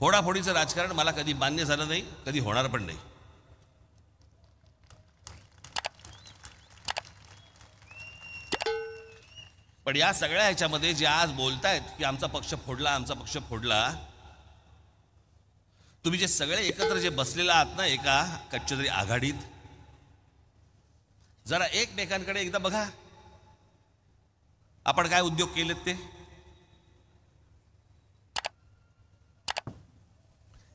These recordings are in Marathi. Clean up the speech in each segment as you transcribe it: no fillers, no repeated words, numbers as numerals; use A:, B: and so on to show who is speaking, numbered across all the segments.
A: फोडाफोडीचं राजकारण मला कधी मान्य झालं नाही, कधी होणार पण नाही. पण या सगळ्या ह्याच्यामध्ये जे आज बोलतायत की आमचा पक्ष फोडला, आमचा पक्ष फोडला, तुम्ही जे सगळे एकत्र जे बसलेला आहात ना एका कच्च्यातरी आघाडीत, जरा एकमेकांकडे एकदा बघा, आपण काय उद्योग केलेत ते.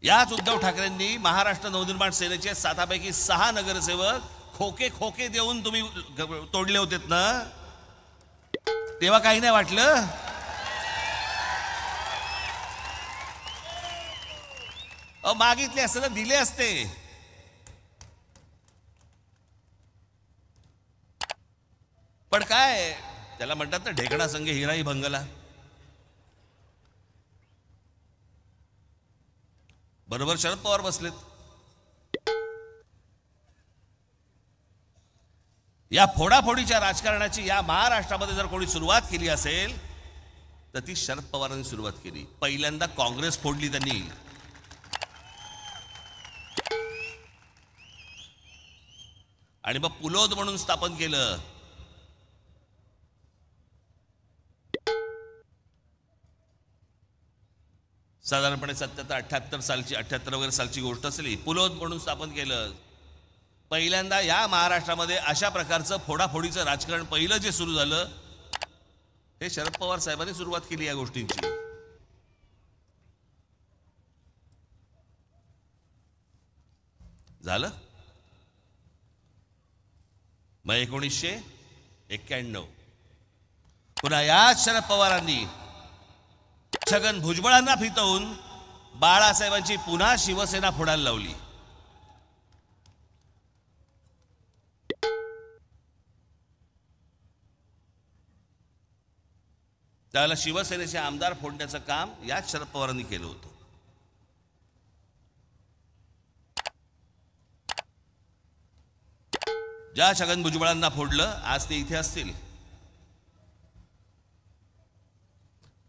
A: याच उद्धव ठाकरेंनी महाराष्ट्र नवनिर्माण सेनेचे 7 पैकी 6 नगरसेवक खोके खोके देऊन तुम्ही तोडले होतेत ना, तेव्हा काही नाही वाटलं. मागितले असते ना, दिले असते. पण काय त्याला म्हणतात ना, ढेकणा संगे हिराही भंगला. बरोबर शरद पवार बसलेत. या फोडाफोडीच्या राजकारणाची या महाराष्ट्रामध्ये जर कोणी सुरुवात केली असेल तर ती शरद पवारांनी सुरुवात केली. पहिल्यांदा काँग्रेस फोडली त्यांनी, आणि मग पुलोद म्हणून स्थापन केलं. साधारणपणे 77-78 सालची, 78 वगैरे सालची गोष्ट असली, पुलोद म्हणून स्थापन केलं. पहिल्यांदा या महाराष्ट्रामध्ये अशा प्रकारचं फोडाफोडीचं राजकारण पहिलं जे सुरू झालं, हे शरद पवार साहेबांनी सुरुवात केली या गोष्टींची. झालं मग 1991 पुन्हा याच शरद पवारांनी छगन भुजबळांना फितवून बाळासाहेबांची पुन्हा शिवसेना फोडायला लावली. त्याला शिवसेनेचे आमदार फोडण्याचं काम याच शरद पवारांनी केलं होतं. ज्या छगन भुजबळांना फोडलं, आज ते इथे असतील.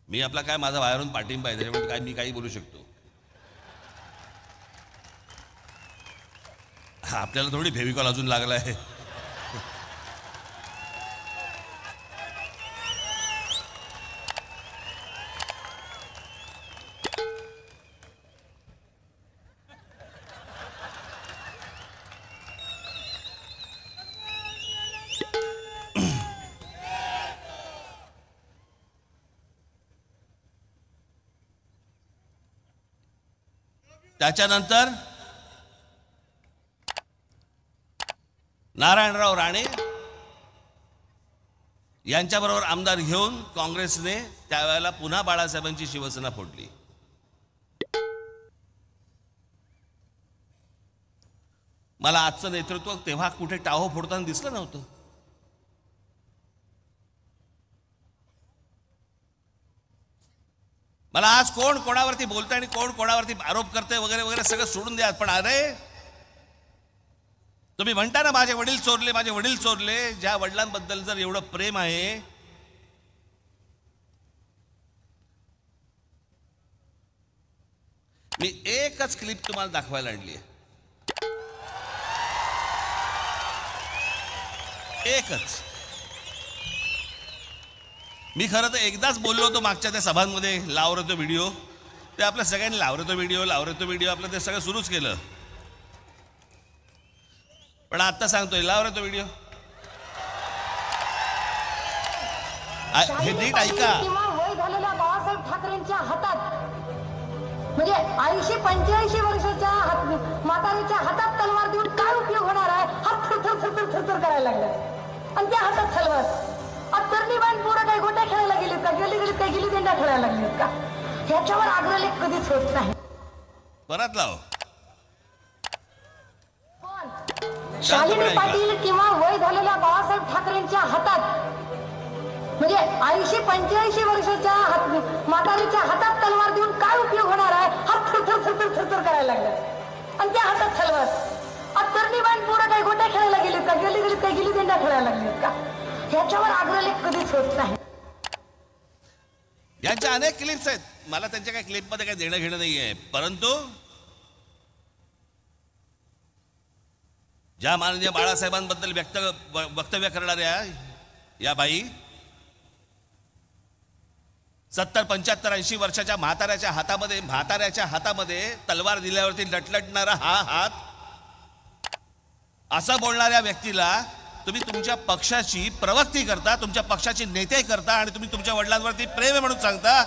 A: मी आपला काय, माझा बाहेरून पाठिंबा आहे, त्याच्यामुळे काय मी काही बोलू शकतो. आपल्याला थोडी फेविकॉल अजून लागला आहे. त्याच्यानंतर नारायणराव राणे यांच्याबरोबर आमदार घेऊन काँग्रेसने त्यावेळेला पुन्हा बाळासाहेबांची शिवसेना फोडली. मला आजचं नेतृत्व तेव्हा कुठे टाहो फोडताना दिसलं नव्हतं. मला आज कोण कोणावरती बोलतंय आणि कोण कोणावरती आरोप करते वगैरे वगैरे सगळं सोडून द्या. पण अरे, तुम्ही म्हणता ना माझे वडील चोरले, माझे वडील चोरले. ज्या वडिलांबद्दल जर एवढं प्रेम आहे, मी एकच क्लिप तुम्हाला दाखवायला आणली आहे, एकच. मी खरं तर एकदाच बोललो होतो मागच्या त्या सभांमध्ये, लावतो तो व्हिडिओ. ते आपल्या सगळ्यांनी लावतो व्हिडिओ आपलं ते सगळं सुरूच केलं. पण आता सांगतोय, लावतो व्हिडिओ. हे नीट ऐका.
B: वय झालेल्या बाळासाहेब ठाकरेंच्या हातात, म्हणजे 80-85 वर्षाच्या म्हातारीच्या हातात तलवार देऊन काय उपयोग होणार आहे? हात थरथर करायला लागला आणि त्या हातात तलवार. तरुणीबाण पोरं काही गोट्या खेळायला गेलीत का? गेली देंडा खेळायला लागलीत का? ह्याच्यावर आग्रह कधीच होत नाही.
A: परत लाव.
B: शालिनी पाटील किंवा वय झालेल्या बाळासाहेब ठाकरेंच्या हातात, म्हणजे 80-85 वर्षाच्या म्हातारीच्या हातात तलवार देऊन काय उपयोग होणार आहे? हात थरथर करायला लागला आणि त्या हातात तलवार. तरुणीबाण पोरं काही गोट्या खेळायला गेलीत का? गेली देंडा खेळायला लागलीत का? ह्याच्यावर आग्रह कधीच होत नाही.
A: असे अनेक क्लिप्स आहेत, मला त्यांच्या काही क्लिपमध्ये काही देणं घेणं नाही आहे, परंतु ज्या माननीय बाळासाहेबांबद्दल वक्तव्य करणाऱ्या या बाई 70, 75, 80 वर्षाच्या म्हाताऱ्याच्या हातामध्ये तलवार दिल्यावरती लटलटणारा हा हात, असं बोलणाऱ्या व्यक्तीला तुम्ही तुमच्या पक्षाची प्रवक्ती करता, तुमच्या पक्षाचे नेते करता आणि तुम्ही तुमच्या वडिलांवरती प्रेम आहे म्हणून सांगता.